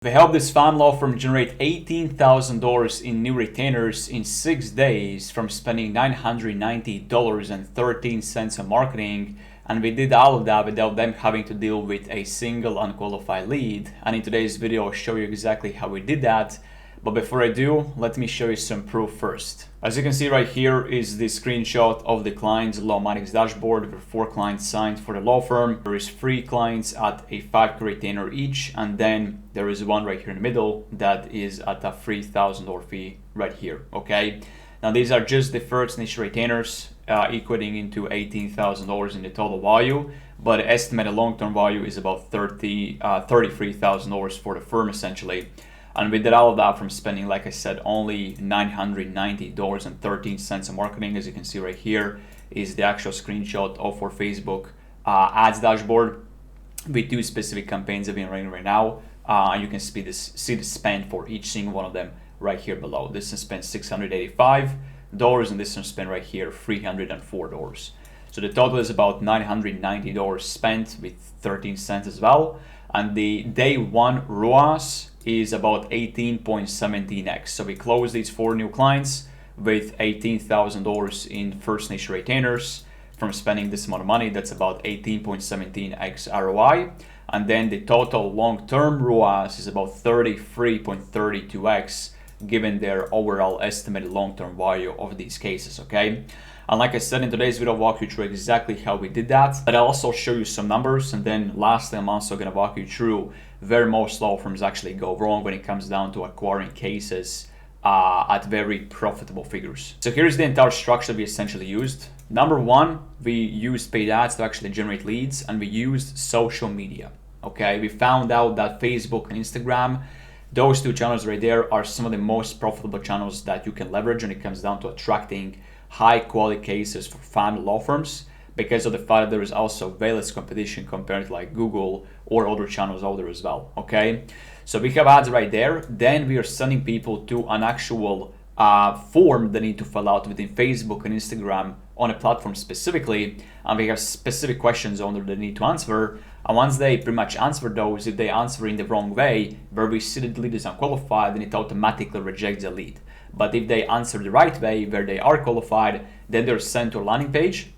We helped this fan law firm generate $18,000 in new retainers in 6 days from spending $990.13 on marketing, and we did all of that without them having to deal with a single unqualified lead. And in today's video, I'll show you exactly how we did that. But before I do, let me show you some proof first. As you can see right here is the screenshot of the client's Lawmatics dashboard where 4 clients signed for the law firm. There is 3 clients at a 5K retainer each, and then there is one right here in the middle that is at a $3,000 fee right here, okay? Now these are just the first initial retainers equating into $18,000 in the total value, but the estimated long-term value is about $33,000 for the firm essentially. And we did all of that from spending, like I said, only $990.13 on marketing. As you can see right here is the actual screenshot of our Facebook ads dashboard with 2 specific campaigns that we're running right now. You can see the spend for each single one of them right here below. This one spent $685 and this one spent right here $304. So the total is about $990 spent with 13 cents as well. And the day 1 ROAS is about 18.17x. So we closed these 4 new clients with $18,000 in first initial retainers from spending this amount of money. That's about 18.17x ROI. And then the total long-term ROAS is about 33.32x given their overall estimated long-term value of these cases, okay? And like I said, in today's video, I'll walk you through exactly how we did that, but I'll also show you some numbers. And then lastly, I'm also going to walk you through where most law firms actually go wrong when it comes down to acquiring cases at very profitable figures. So here's the entire structure we essentially used. Number 1, we used paid ads to actually generate leads, and we used social media, okay? We found out that Facebook and Instagram, those 2 channels right there are some of the most profitable channels that you can leverage when it comes down to attracting high quality cases for family law firms, because of the fact that there is also way less competition compared to like Google or other channels out there as well, okay? So we have ads right there. Then we are sending people to an actual form they need to fill out within Facebook and Instagram on a platform specifically, and we have specific questions on there they need to answer. And once they pretty much answer those, if they answer in the wrong way, where we see the lead is unqualified, then it automatically rejects the lead. But if they answer the right way, where they are qualified, then they're sent to a landing page.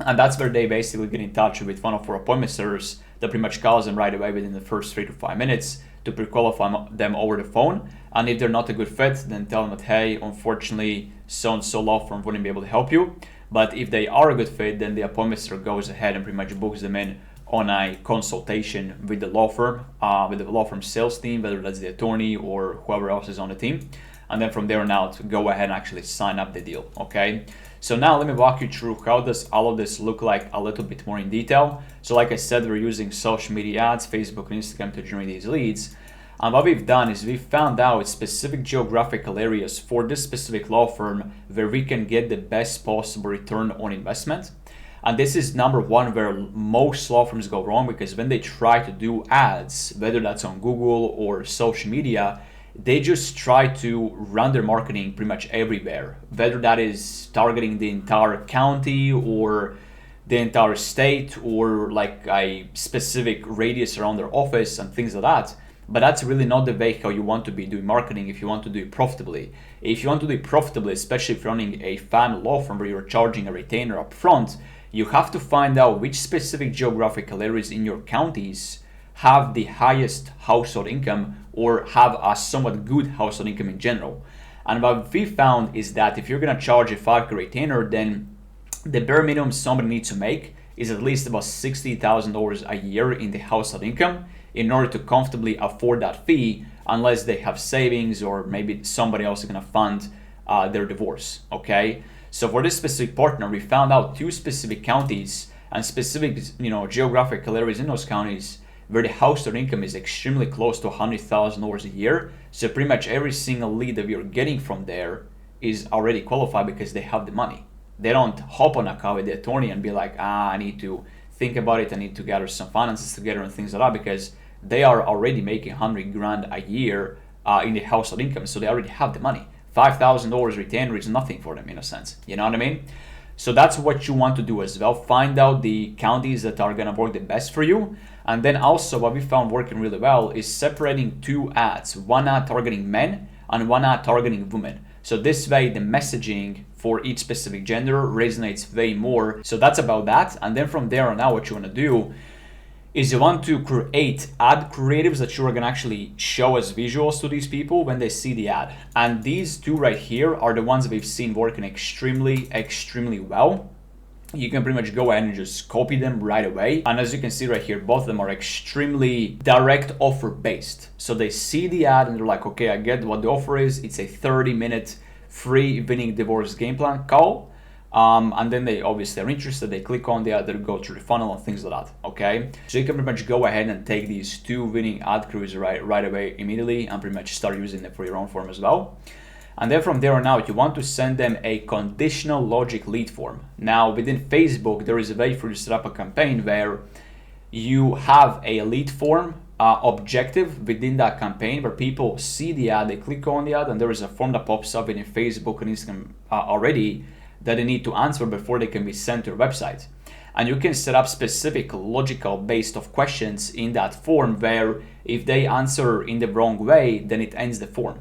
And that's where they basically get in touch with one of our appointment setters that pretty much calls them right away within the first 3 to 5 minutes to pre-qualify them over the phone. And if they're not a good fit, then tell them that, hey, unfortunately, so-and-so law firm wouldn't be able to help you. But if they are a good fit, then the appointment setter goes ahead and pretty much books them in on a consultation with the law firm sales team, whether that's the attorney or whoever else is on the team. And then from there on out, go ahead and actually sign up the deal, okay? So now let me walk you through how does all of this look like a little bit more in detail. So like I said, we're using social media ads, Facebook and Instagram to generate these leads. And what we've done is we've found out specific geographical areas for this specific law firm where we can get the best possible return on investment. And this is number 1 where most law firms go wrong, because when they try to do ads, whether that's on Google or social media, they just try to run their marketing pretty much everywhere, whether that is targeting the entire county or the entire state or like a specific radius around their office and things like that. But that's really not the way how you want to be doing marketing if you want to do it profitably. If you want to do it profitably, especially if you're running a family law firm where you're charging a retainer up front, you have to find out which specific geographical areas in your counties have the highest household income or have a somewhat good household income in general. And what we found is that if you're going to charge a 5K retainer, then the bare minimum somebody needs to make is at least about $60,000 a year in the household income in order to comfortably afford that fee, unless they have savings or maybe somebody else is going to fund their divorce, okay? So for this specific partner, we found out 2 specific counties and specific geographical areas in those counties where the household income is extremely close to $100,000 a year. So pretty much every single lead that we are getting from there is already qualified because they have the money. They don't hop on a call with the attorney and be like, I need to think about it, I need to gather some finances together and things like that, because they are already making $100,000 a year in the household income. So they already have the money. $5,000 retainer is nothing for them in a sense. You know what I mean? So that's what you want to do as well. Find out the counties that are going to work the best for you. And then also what we found working really well is separating two ads, one ad targeting men and one ad targeting women. So this way the messaging for each specific gender resonates way more. So that's about that. And then from there on out, what you want to do is you want to create ad creatives that you are going to actually show as visuals to these people when they see the ad. And these two right here are the ones that we've seen working extremely well. You can pretty much go ahead and just copy them right away. And as you can see right here, both of them are extremely direct offer based. So they see the ad and they're like, okay, I get what the offer is. It's a 30-minute free winning divorce game plan call. And then they obviously are interested. They click on the ad, they go through the funnel and things like that. Okay, so you can pretty much go ahead and take these two winning ad crews right away immediately and pretty much start using them for your own form as well. And then from there on out, you want to send them a conditional logic lead form. Now within Facebook, there is a way for you to set up a campaign where you have a lead form objective within that campaign where people see the ad, they click on the ad, and there is a form that pops up within Facebook and Instagram already that they need to answer before they can be sent to your website. And you can set up specific logical based of questions in that form where if they answer in the wrong way, then it ends the form.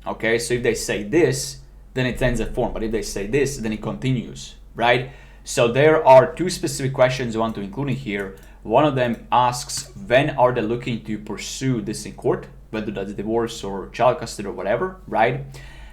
Okay, so if they say this, then it ends the form. But if they say this, then it continues, right? So there are two specific questions I want to include in here. One of them asks, when are they looking to pursue this in court, whether that's divorce or child custody or whatever, right?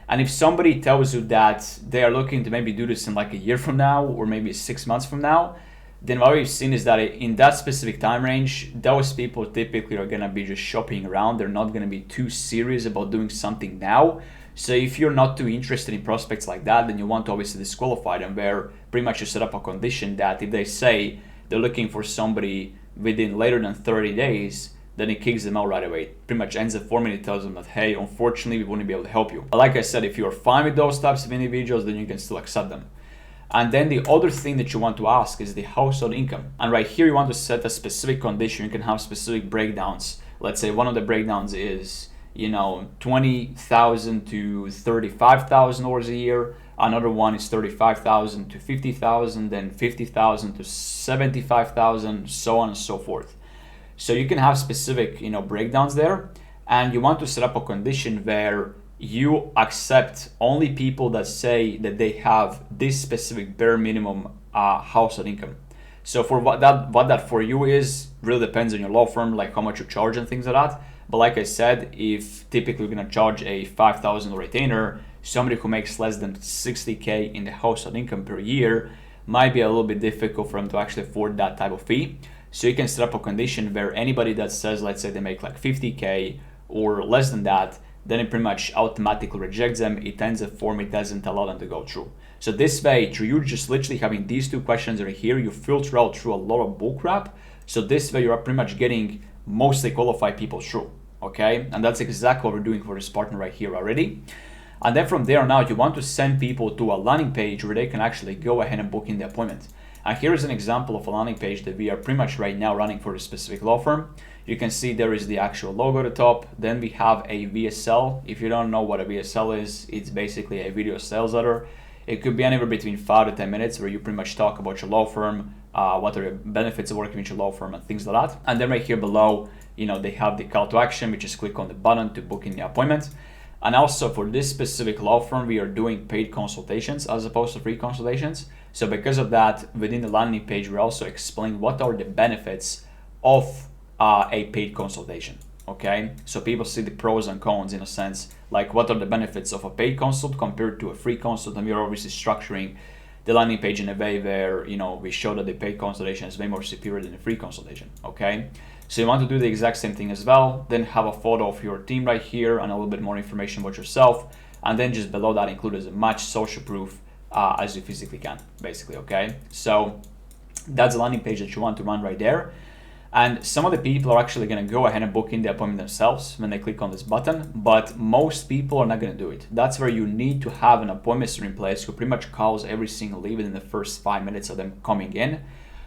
And if somebody tells you that they are looking to maybe do this in like a year from now or maybe 6 months from now, then what we've seen is that in that specific time range, those people typically are gonna be just shopping around. They're not gonna be too serious about doing something now. So if you're not too interested in prospects like that, then you want to obviously disqualify them, where pretty much you set up a condition that if they say they're looking for somebody within later than 30 days, then it kicks them out right away. It pretty much ends the form and it tells them that, hey, unfortunately, we won't be able to help you. But like I said, if you're fine with those types of individuals, then you can still accept them. And then the other thing that you want to ask is the household income. And right here, you want to set a specific condition. You can have specific breakdowns. Let's say one of the breakdowns is, $20,000 to $35,000 a year. Another one is $35,000 to $50,000, then $50,000 to $75,000, so on and so forth. So you can have specific, breakdowns there. And you want to set up a condition where you accept only people that say that they have this specific bare minimum household income. So for what that for you is really depends on your law firm, like how much you charge and things like that. But like I said, if typically you're gonna charge a $5,000 retainer, somebody who makes less than $60K in the household income per year might be a little bit difficult for them to actually afford that type of fee. So you can set up a condition where anybody that says, let's say they make like $50K or less than that, then it pretty much automatically rejects them. It ends the form, it doesn't allow them to go through. So this way, through you just literally having these two questions right here, you filter out through a lot of bullcrap. So this way, you're pretty much getting mostly qualified people through, okay? And that's exactly what we're doing for this partner right here already. And then from there on out, you want to send people to a landing page where they can actually go ahead and book in the appointment. And here's an example of a landing page that we are pretty much right now running for a specific law firm. You can see there is the actual logo at the top. Then we have a VSL. If you don't know what a VSL is, it's basically a video sales letter. It could be anywhere between 5 to 10 minutes where you pretty much talk about your law firm, what are the benefits of working with your law firm and things like that. And then right here below, they have the call to action, which is click on the button to book in the appointment. And also for this specific law firm, we are doing paid consultations as opposed to free consultations. So because of that, within the landing page, we're also explaining what are the benefits of a paid consultation, okay? So people see the pros and cons in a sense, like what are the benefits of a paid consult compared to a free consult, and we're obviously structuring the landing page in a way where, we show that the paid consultation is way more superior than the free consultation, okay? So you want to do the exact same thing as well, then have a photo of your team right here and a little bit more information about yourself, and then just below that include as much social proof as you physically can, basically, okay? So that's the landing page that you want to run right there. And some of the people are actually going to go ahead and book in the appointment themselves when they click on this button, but most people are not going to do it. That's where you need to have an appointment in place who pretty much calls every single lead within the first 5 minutes of them coming in.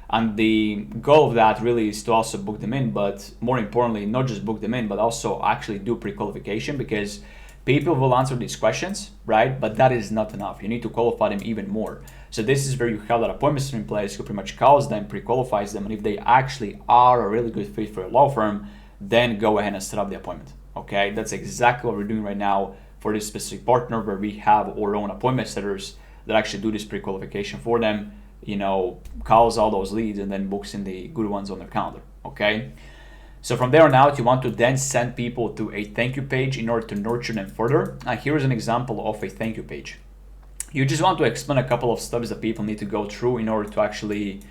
And the goal of that really is to also book them in, but more importantly, not just book them in, but also actually do pre-qualification, because People will answer these questions, right? But that is not enough. You need to qualify them even more. So this is where you have that appointment in place who pretty much calls them, pre-qualifies them, and if they actually are a really good fit for a law firm, then go ahead and set up the appointment. Okay, that's exactly what we're doing right now for this specific partner, where we have our own appointment setters that actually do this pre-qualification for them, calls all those leads and then books in the good ones on their calendar. Okay. So from there on out, you want to then send people to a thank you page in order to nurture them further. And here's an example of a thank you page. You just want to explain a couple of steps that people need to go through in order to actually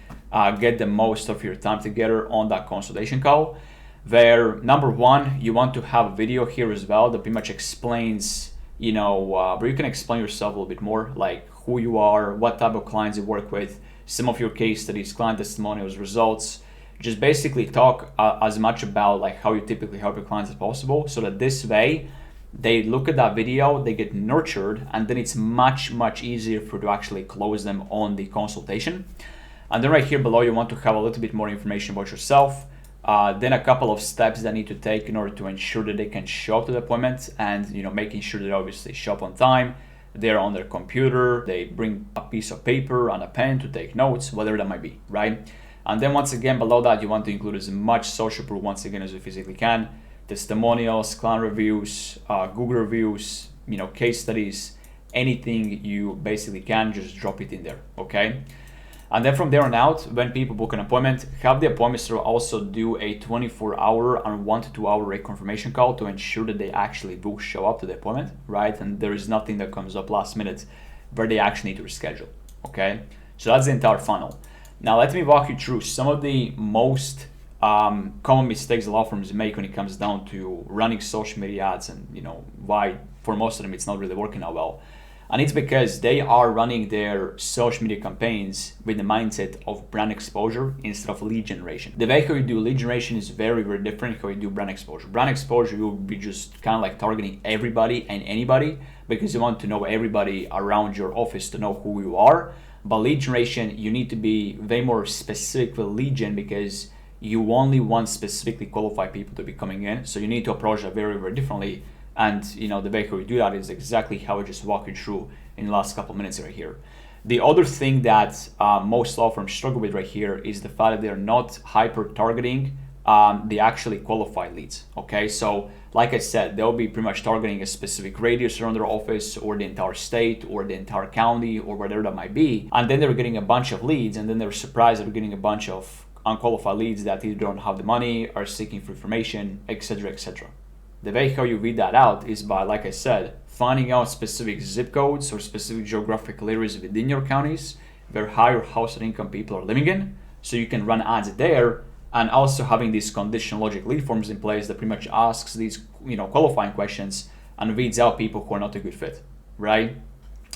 get the most of your time together on that consultation call. Where number one, you want to have a video here as well that pretty much explains, where you can explain yourself a little bit more, like who you are, what type of clients you work with, some of your case studies, client testimonials, results. Just basically talk as much about like how you typically help your clients as possible, so that this way they look at that video, they get nurtured, and then it's much easier for you to actually close them on the consultation. And then right here below, you want to have a little bit more information about yourself, then a couple of steps that need to take in order to ensure that they can show up to the appointment, and making sure that they obviously show up on time, they're on their computer, they bring a piece of paper and a pen to take notes, whatever that might be, right? And then once again, below that, you want to include as much social proof once again as you physically can. Testimonials, client reviews, Google reviews, case studies, anything you basically can, just drop it in there, okay? And then from there on out, when people book an appointment, have the appointment setter also do a 24-hour and 1 to 2 hour reconfirmation call to ensure that they actually do show up to the appointment, right? And there is nothing that comes up last minute where they actually need to reschedule, okay? So that's the entire funnel. Now, let me walk you through some of the most common mistakes law firms make when it comes down to running social media ads, and why for most of them it's not really working out well. And it's because they are running their social media campaigns with the mindset of brand exposure instead of lead generation. The way how you do lead generation is very different how you do brand exposure. Brand exposure, you'll be just kind of like targeting everybody and anybody because you want to know everybody around your office to know who you are. But lead generation, you need to be way more specific with lead gen because you only want specifically qualified people to be coming in. So you need to approach that very differently. And the way how we do that is exactly how I just walk you through in the last couple of minutes right here. The other thing that most law firms struggle with right here is the fact that they're not hyper targeting the actually qualified leads. Okay, so like I said, they'll be pretty much targeting a specific radius around their office or the entire state or the entire county or whatever that might be. And then they're getting a bunch of leads, and then they're surprised that they're getting a bunch of unqualified leads that either don't have the money, are seeking for information, etc., etc. The way how you weed that out is by, like I said, finding out specific zip codes or specific geographical areas within your counties where higher household income people are living in, so you can run ads there, and also having these conditional logic lead forms in place that pretty much asks these qualifying questions and weeds out people who are not a good fit, right?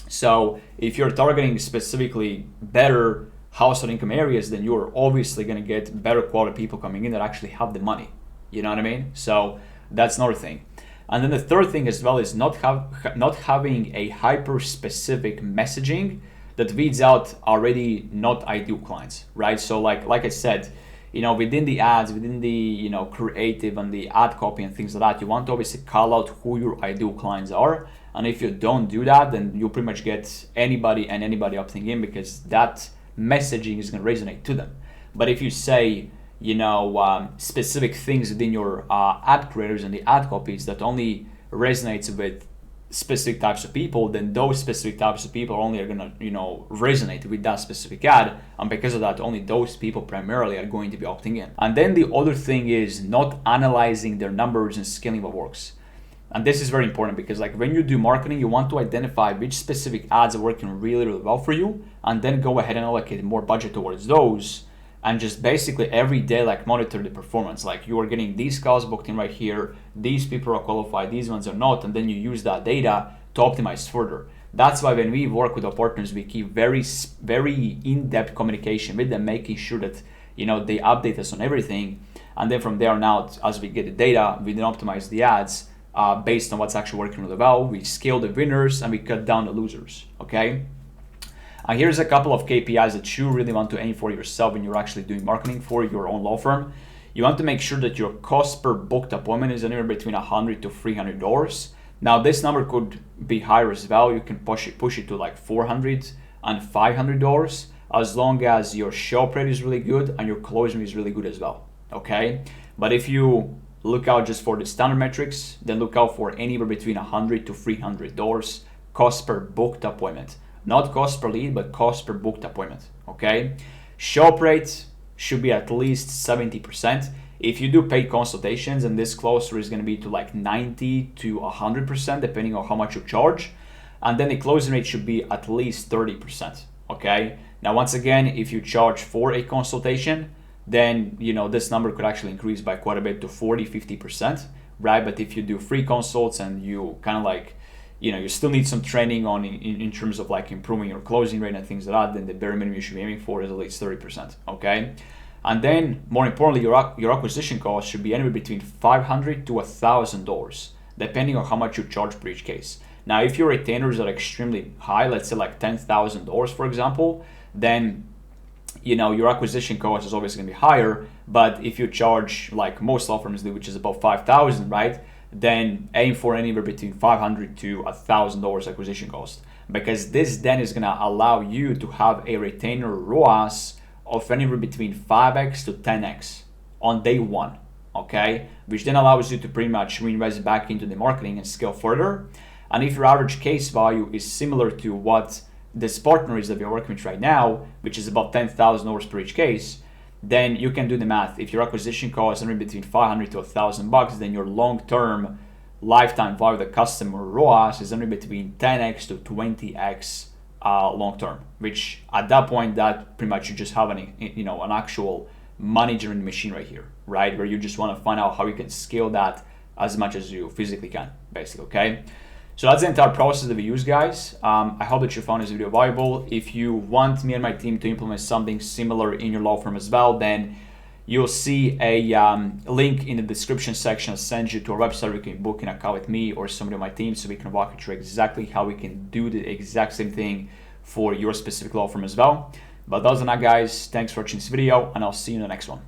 So if you're targeting specifically better household income areas, then you're obviously going to get better quality people coming in that actually have the money. You know what I mean? So that's another thing. And then the third thing as well is not having a hyper specific messaging that weeds out already not ideal clients, right? So like I said, within the ads, within the creative and the ad copy and things like that, you want to obviously call out who your ideal clients are. And if you don't do that, then you'll pretty much get anybody opting in because that messaging is going to resonate to them. But if you say specific things within your ad creators and the ad copies that only resonates with specific types of people, then those specific types of people only are gonna resonate with that specific ad, and because of that, only those people primarily are going to be opting in. And then the other thing is not analyzing their numbers and scaling what works. And this is very important because when you do marketing, you want to identify which specific ads are working really well for you, and then go ahead and allocate more budget towards those. And just basically every day monitor the performance. You are getting these calls booked in right here, these people are qualified, these ones are not, and then you use that data to optimize further. That's why when we work with our partners, we keep very in-depth communication with them, making sure that they update us on everything. And then from there on out, as we get the data, we then optimize the ads based on what's actually working really well. We scale the winners and we cut down the losers, okay? And here's a couple of KPIs that you really want to aim for yourself when you're actually doing marketing for your own law firm. You want to make sure that your cost per booked appointment is anywhere between $100 to $300. Now this number could be higher as well. You can push it to like $400 and $500 as long as your shop rate is really good and your closing is really good as well. Okay, but if you look out just for the standard metrics, then look out for anywhere between $100 to $300 cost per booked appointment. Not cost per lead, but cost per booked appointment. Okay, shop rate should be at least 70%. If you do paid consultations, and this closer is going to be to like 90 to 100%, depending on how much you charge. And then the closing rate should be at least 30%. Okay. Now, once again, if you charge for a consultation, then this number could actually increase by quite a bit to 40-50%, right? But if you do free consults and you kind of like, you still need some training on in terms of like improving your closing rate and things like that, then the bare minimum you should be aiming for is at least 30%. Okay. And then, more importantly, your acquisition cost should be anywhere between $500 to $1,000, depending on how much you charge per each case. Now, if your retainers are extremely high, let's say like $10,000, for example, then your acquisition cost is obviously going to be higher. But if you charge like most law firms do, which is about $5,000, right, then aim for anywhere between $500 to $1,000 acquisition cost, because this then is going to allow you to have a retainer ROAS of anywhere between 5x to 10x on day one, okay? Which then allows you to pretty much reinvest back into the marketing and scale further. And if your average case value is similar to what this partner is that we're working with right now, which is about $10,000 per each case, then you can do the math. If your acquisition cost is anywhere between $500 to $1,000, then your long-term lifetime value of the customer ROAS is anywhere between 10x to 20x long term, which at that point, that pretty much you just have an actual money generating machine right here, right? Where you just want to find out how you can scale that as much as you physically can, basically. Okay, so that's the entire process that we use, guys. I hope that you found this video valuable. If you want me and my team to implement something similar in your law firm as well, then you'll see a link in the description section. I'll send you to our website where you can book an account with me or somebody on my team so we can walk you through exactly how we can do the exact same thing for your specific law firm as well. But other than that, guys, thanks for watching this video, and I'll see you in the next one.